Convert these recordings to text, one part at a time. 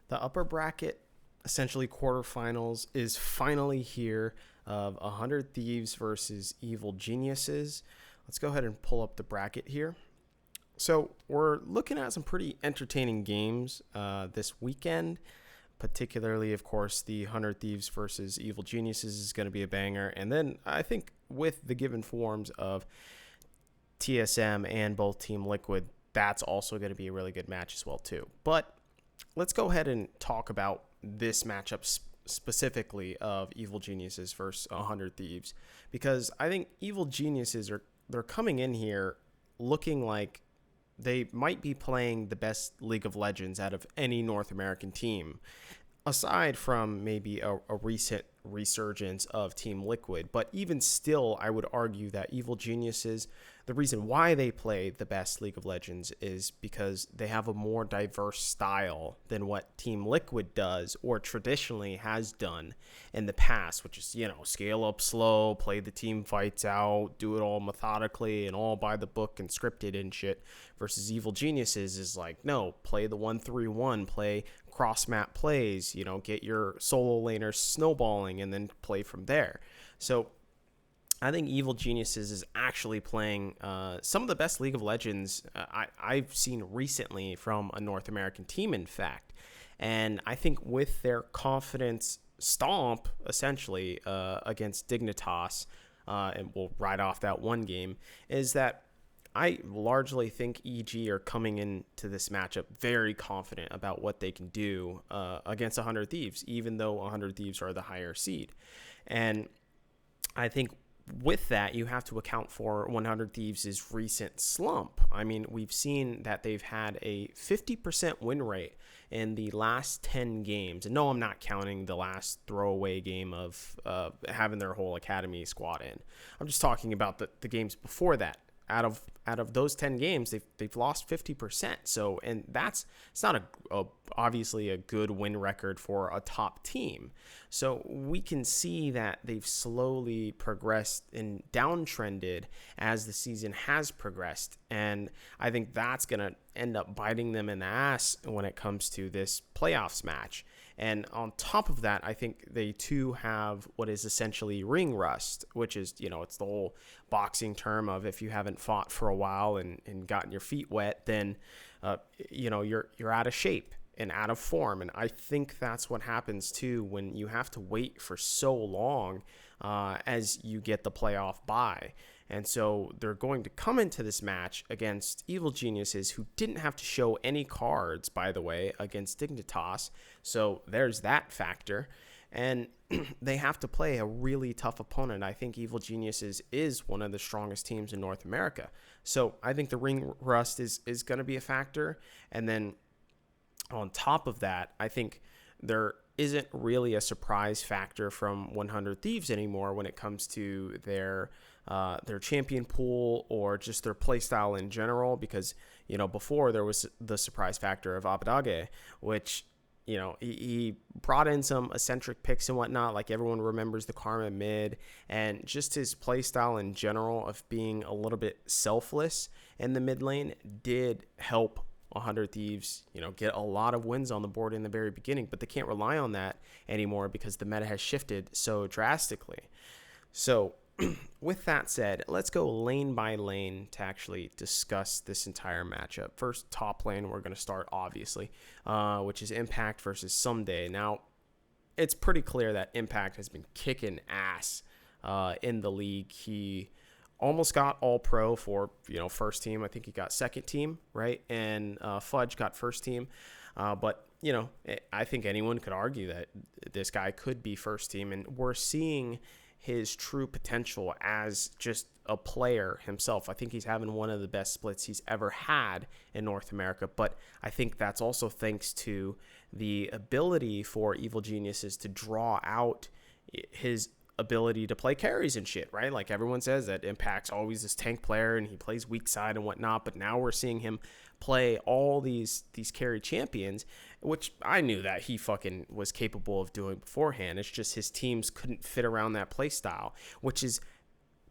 The upper bracket, essentially quarterfinals, is finally here of 100 Thieves versus Evil Geniuses. Let's go ahead and pull up the bracket here. So we're looking at some pretty entertaining games this weekend. Particularly, of course, the 100 Thieves versus Evil Geniuses is going to be a banger. And then I think with the given forms of TSM and both Team Liquid, that's also going to be a really good match as well, too. But let's go ahead and talk about this matchup specifically of Evil Geniuses versus 100 Thieves, because I think Evil Geniuses they're coming in here looking like they might be playing the best League of Legends out of any North American team, aside from maybe a recent resurgence of Team Liquid. But even still, I would argue that Evil Geniuses, the reason why they play the best League of Legends is because they have a more diverse style than what Team Liquid does or traditionally has done in the past, which is, scale up slow, play the team fights out, do it all methodically and all by the book and scripted and shit, versus Evil Geniuses is like, no, play the 1-3-1, play cross map plays, get your solo laners snowballing and then play from there. So I think Evil Geniuses is actually playing some of the best League of Legends I've seen recently from a North American team, in fact. And I think with their confidence stomp, essentially, against Dignitas, and we'll ride off that one game, is that I largely think EG are coming into this matchup very confident about what they can do against 100 Thieves, even though 100 Thieves are the higher seed. And I think with that, you have to account for 100 Thieves' recent slump. I mean, we've seen that they've had a 50% win rate in the last 10 games. And no, I'm not counting the last throwaway game of having their whole academy squad in. I'm just talking about the games before that. Out of those 10 games, they've lost 50%. So, and it's not obviously a good win record for a top team. So we can see that they've slowly progressed and downtrended as the season has progressed. And I think that's going to end up biting them in the ass when it comes to this playoffs match. And on top of that, I think they too have what is essentially ring rust, which is, it's the whole boxing term of if you haven't fought for a while and gotten your feet wet, then, you're out of shape and out of form. And I think that's what happens too when you have to wait for so long as you get the playoff bye. And so they're going to come into this match against Evil Geniuses, who didn't have to show any cards, by the way, against Dignitas. So there's that factor. And they have to play a really tough opponent. I think Evil Geniuses is one of the strongest teams in North America. So I think the ring rust is going to be a factor. And then on top of that, I think there isn't really a surprise factor from 100 Thieves anymore when it comes to their champion pool or just their playstyle in general, because before there was the surprise factor of Abadage, which he brought in some eccentric picks and whatnot, like everyone remembers the Karma mid, and just his playstyle in general of being a little bit selfless in the mid lane did help 100 Thieves, get a lot of wins on the board in the very beginning, but they can't rely on that anymore because the meta has shifted so drastically. So with that said, let's go lane by lane to actually discuss this entire matchup. First, top lane, we're going to start, obviously, which is Impact versus Someday. Now, it's pretty clear that Impact has been kicking ass in the league. He almost got all pro for, first team. I think he got second team, right? And Fudge got first team. But, I think anyone could argue that this guy could be first team. And we're seeing his true potential as just a player himself. I think he's having one of the best splits he's ever had in North America. But I think that's also thanks to the ability for Evil Geniuses to draw out his ability to play carries and shit, right? Like everyone says that Impact's always this tank player and he plays weak side and whatnot, but now we're seeing him play all these carry champions, which I knew that he fucking was capable of doing beforehand. It's just his teams couldn't fit around that play style, which is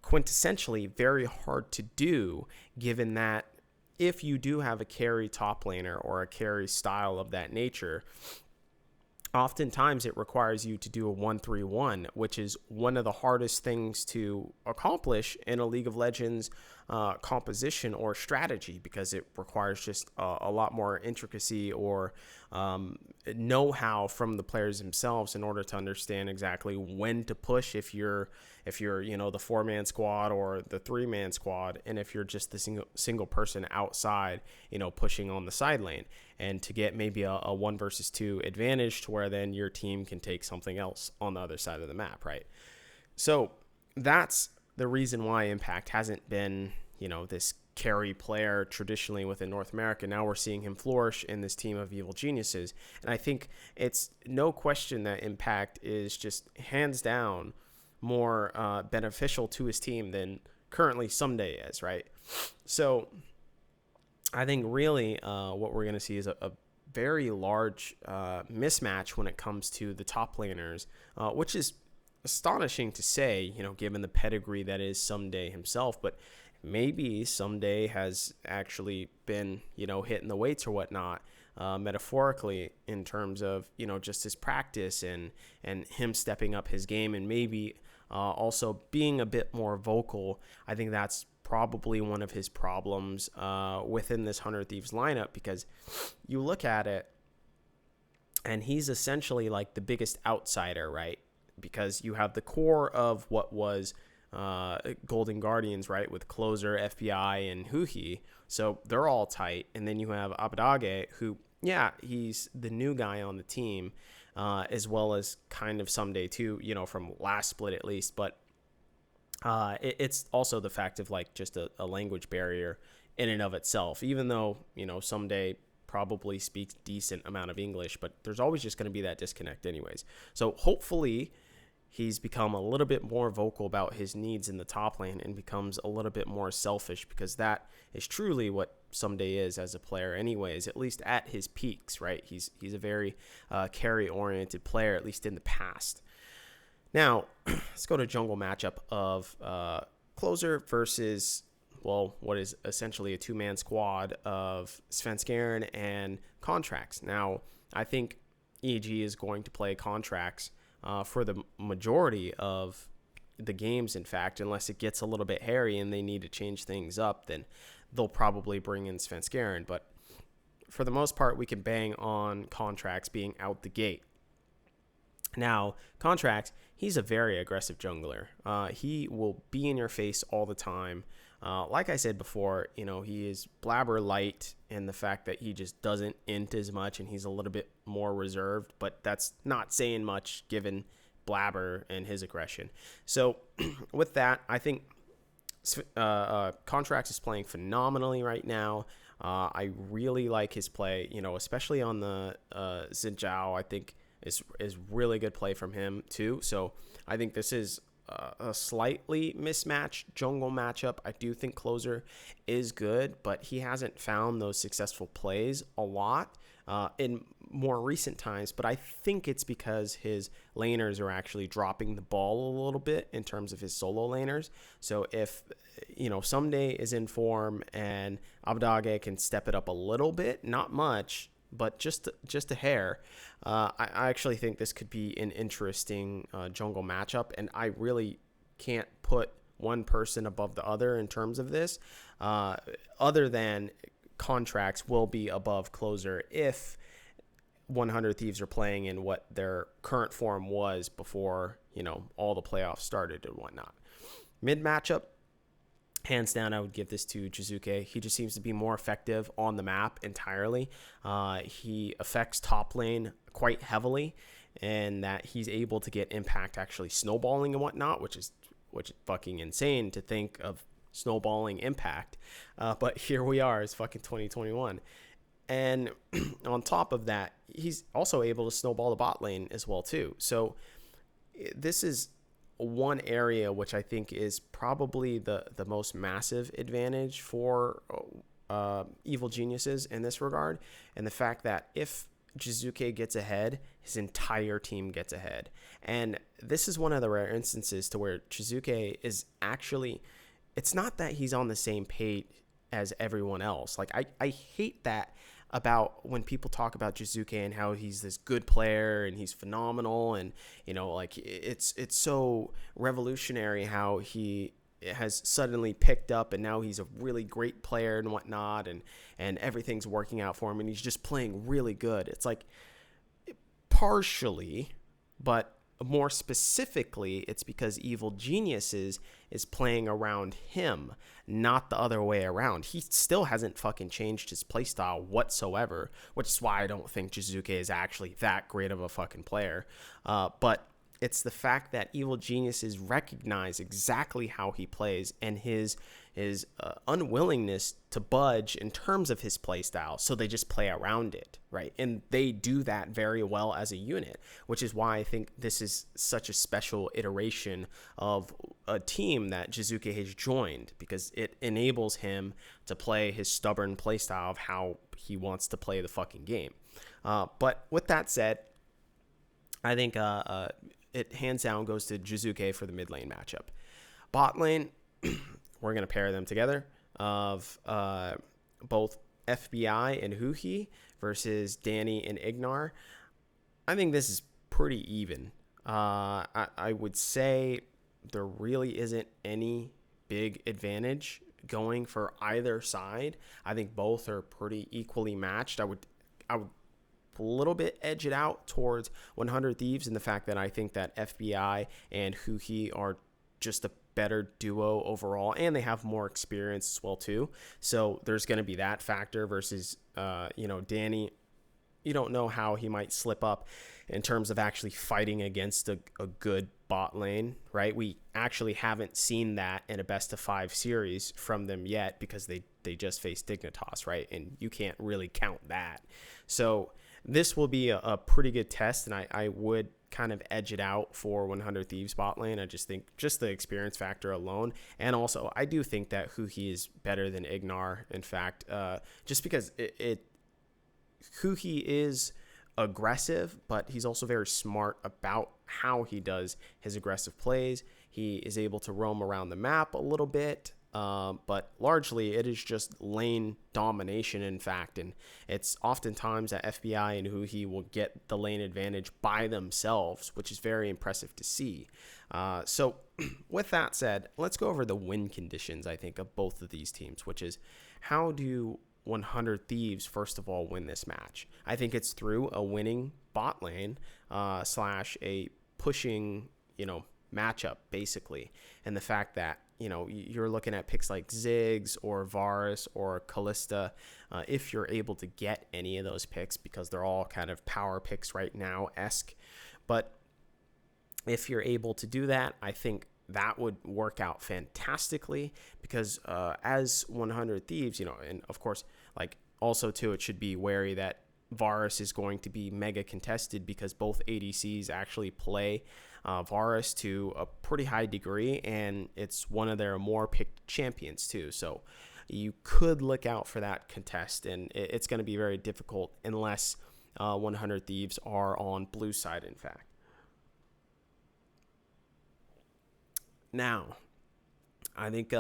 quintessentially very hard to do, given that if you do have a carry top laner or a carry style of that nature, oftentimes it requires you to do a 1-3-1, which is one of the hardest things to accomplish in a League of Legends composition or strategy, because it requires just a lot more intricacy or know-how from the players themselves in order to understand exactly when to push if you're the 4-man squad or the 3-man squad, and if you're just the single person outside pushing on the side lane, and to get maybe a 1 versus 2 advantage to where then your team can take something else on the other side of the map, right? So that's the reason why Impact hasn't been, this carry player traditionally within North America. Now we're seeing him flourish in this team of evil geniuses. And I think it's no question that Impact is just hands down more beneficial to his team than currently Someday is, right? So I think really what we're going to see is a very large mismatch when it comes to the top laners, which is astonishing to say, given the pedigree that is Someday himself. But maybe Someday has actually been, hitting the weights or whatnot, metaphorically, in terms of, just his practice and him stepping up his game, and maybe also being a bit more vocal. I think that's probably one of his problems within this 100 Thieves lineup, because you look at it and he's essentially like the biggest outsider, right? Because you have the core of what was Golden Guardians, right, with Closer, FBI, and Huhi. So they're all tight. And then you have Abadage, who, yeah, he's the new guy on the team, as well as kind of Someday too, from last split at least. But it's also the fact of like just a language barrier in and of itself, even though, Someday probably speaks decent amount of English, but there's always just going to be that disconnect anyways. So hopefully he's become a little bit more vocal about his needs in the top lane and becomes a little bit more selfish, because that is truly what Someday is as a player anyways, at least at his peaks, right? He's a very carry-oriented player, at least in the past. Now, let's go to jungle matchup of Closer versus, what is essentially a 2-man squad of Svenskeren and Contracts. Now, I think EG is going to play Contracts for the majority of the games, in fact, unless it gets a little bit hairy and they need to change things up, then they'll probably bring in Svenskeren. But for the most part, we can bang on Contracts being out the gate. Now, Contracts, he's a very aggressive jungler. He will be in your face all the time. Like I said before, he is blabber light in the fact that he just doesn't int as much and he's a little bit more reserved, but that's not saying much given blabber and his aggression. So with that, I think Contracts is playing phenomenally right now. I really like his play, especially on the Xinjiao. I think is really good play from him too. So I think this is a slightly mismatched jungle matchup. I do think Closer is good, but he hasn't found those successful plays a lot in more recent times. But I think it's because his laners are actually dropping the ball a little bit in terms of his solo laners. So if Someday is in form and Abadage can step it up a little bit, not much, but just a hair, I actually think this could be an interesting jungle matchup, and I really can't put one person above the other in terms of this, other than Contracts will be above Closer if 100 Thieves are playing in what their current form was before all the playoffs started and whatnot. Mid matchup, hands down, I would give this to Jizuke. He just seems to be more effective on the map entirely. He affects top lane quite heavily, and that he's able to get impact actually snowballing and whatnot, which is fucking insane to think of snowballing impact. But here we are, it's fucking 2021. And on top of that, he's also able to snowball the bot lane as well too. So this is one area which I think is probably the most massive advantage for evil geniuses in this regard, and the fact that if Jizuke gets ahead, his entire team gets ahead. And this is one of the rare instances to where Jizuke is actually, it's not that he's on the same page as everyone else. Like I hate that about when people talk about Jizuke and how he's this good player and he's phenomenal, and like it's so revolutionary how he has suddenly picked up and now he's a really great player and whatnot, and everything's working out for him and he's just playing really good. It's like partially, but more specifically, it's because Evil Geniuses is playing around him, not the other way around. He still hasn't fucking changed his playstyle whatsoever, which is why I don't think Jizuke is actually that great of a fucking player. But it's the fact that Evil Geniuses recognize exactly how he plays and his unwillingness to budge in terms of his play style, so they just play around it, right? And they do that very well as a unit, which is why I think this is such a special iteration of a team that Jizuke has joined, because it enables him to play his stubborn play style of how he wants to play the fucking game. But with that said, I think it hands down goes to Jizuke for the mid lane matchup. Bot lane, we're going to pair them together of both FBI and Huhi versus Danny and Ignar. I think this is pretty even. I would say there really isn't any big advantage going for either side. I think both are pretty equally matched. I would a little bit edge it out towards 100 Thieves in the fact that I think that FBI and Huhi are just a better duo overall, and they have more experience as well too. So there's going to be that factor versus Danny. You don't know how he might slip up in terms of actually fighting against a good bot lane, right? We actually haven't seen that in a best of 5 series from them yet, because they just faced Dignitas, right? And you can't really count that. So this will be a pretty good test, and I would kind of edge it out for 100 Thieves bot lane. I just think just the experience factor alone, and also I do think that Huhi is better than Ignar, in fact, just because Huhi is aggressive, but he's also very smart about how he does his aggressive plays. He is able to roam around the map a little bit, but largely it is just lane domination, in fact, and it's oftentimes that FBI and Huhi will get the lane advantage by themselves, which is very impressive to see. So with that said, let's go over the win conditions, I think, of both of these teams, which is how do 100 Thieves, first of all, win this match? I think it's through a winning bot lane / a pushing, matchup, basically, and the fact that you're looking at picks like Ziggs or Varus or Callista, if you're able to get any of those picks, because they're all kind of power picks right now-esque. But if you're able to do that, I think that would work out fantastically, because as 100 Thieves, and of course, like also too, it should be wary that Varus is going to be mega contested, because both ADCs actually play Varus to a pretty high degree, and it's one of their more picked champions too. So you could look out for that contest, and it's going to be very difficult unless 100 Thieves are on blue side, in fact. Now, I think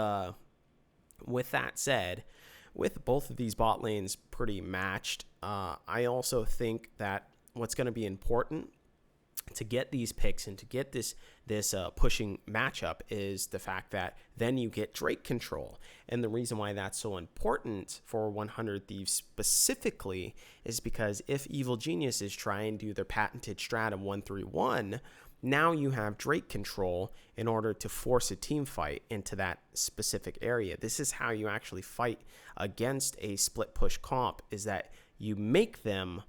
with that said, with both of these bot lanes pretty matched, I also think that what's going to be important to get these picks and to get this pushing matchup is the fact that then you get Drake control. And the reason why that's so important for 100 Thieves specifically is because if Evil Genius is trying to do their patented strat of 1-3-1, now you have Drake control in order to force a team fight into that specific area. This is how you actually fight against a split push comp, is that you make them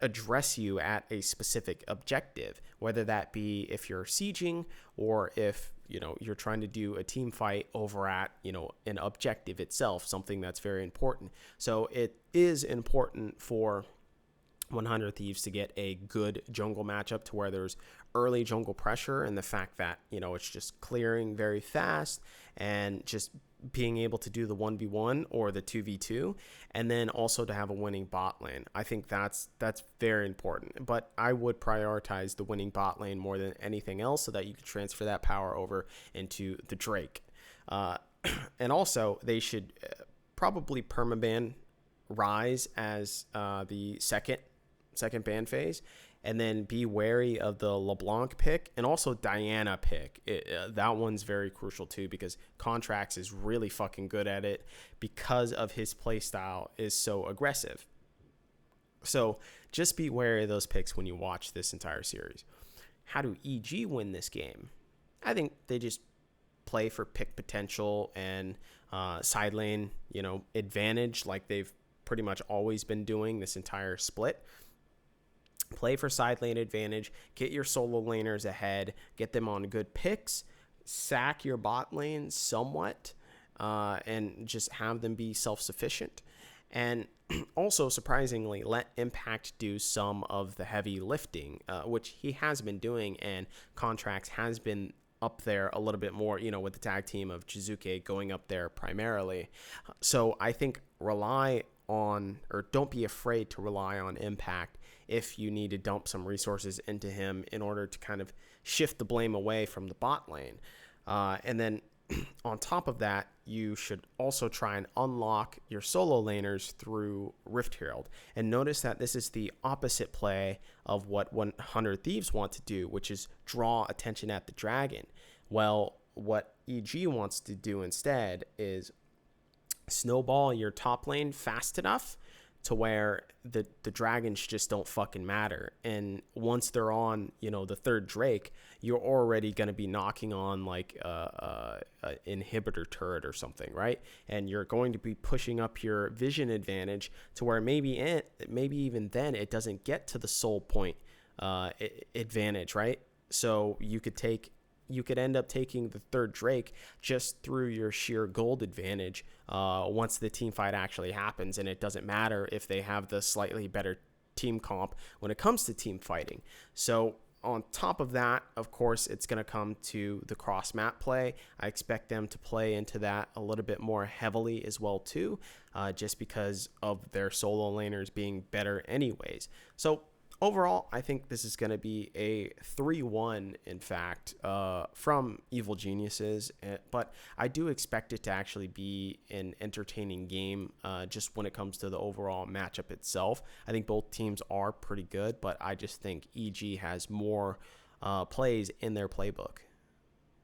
address you at a specific objective, whether that be if you're sieging or if you're trying to do a team fight over at an objective itself, something that's very important. So it is important for 100 Thieves to get a good jungle matchup to where there's early jungle pressure, and the fact that it's just clearing very fast and just being able to do the 1v1 or the 2v2, and then also to have a winning bot lane. I think that's very important, but I would prioritize the winning bot lane more than anything else, so that you can transfer that power over into the Drake. And also they should probably permaban Rise as the second ban phase, and then be wary of the LeBlanc pick and also Diana pick. That one's very crucial too because Contracts is really fucking good at it because of his play style is so aggressive. So just be wary of those picks when you watch this entire series. How do EG win this game? I think they just play for pick potential and side lane, advantage like they've pretty much always been doing this entire split. Play for side lane advantage, get your solo laners ahead, get them on good picks, sack your bot lane somewhat, and just have them be self-sufficient. And also, surprisingly, let Impact do some of the heavy lifting, which he has been doing, and Contracts has been up there a little bit more, with the tag team of Chizuke going up there primarily. So I think don't be afraid to rely on Impact if you need to dump some resources into him in order to kind of shift the blame away from the bot lane. And then on top of that, you should also try and unlock your solo laners through Rift Herald. And notice that this is the opposite play of what 100 Thieves want to do, which is draw attention at the dragon. Well, what EG wants to do instead is snowball your top lane fast enough to where the dragons just don't fucking matter. And once they're on, the third Drake, you're already going to be knocking on like a inhibitor turret or something, right? And you're going to be pushing up your vision advantage to where maybe even then it doesn't get to the soul point advantage, right? So you could end up taking the third Drake just through your sheer gold advantage once the team fight actually happens. And it doesn't matter if they have the slightly better team comp when it comes to team fighting. So on top of that, of course, it's going to come to the cross map play. I expect them to play into that a little bit more heavily as well too, just because of their solo laners being better anyways. So overall, I think this is going to be a 3-1, in fact, from Evil Geniuses. But I do expect it to actually be an entertaining game just when it comes to the overall matchup itself. I think both teams are pretty good, but I just think EG has more plays in their playbook.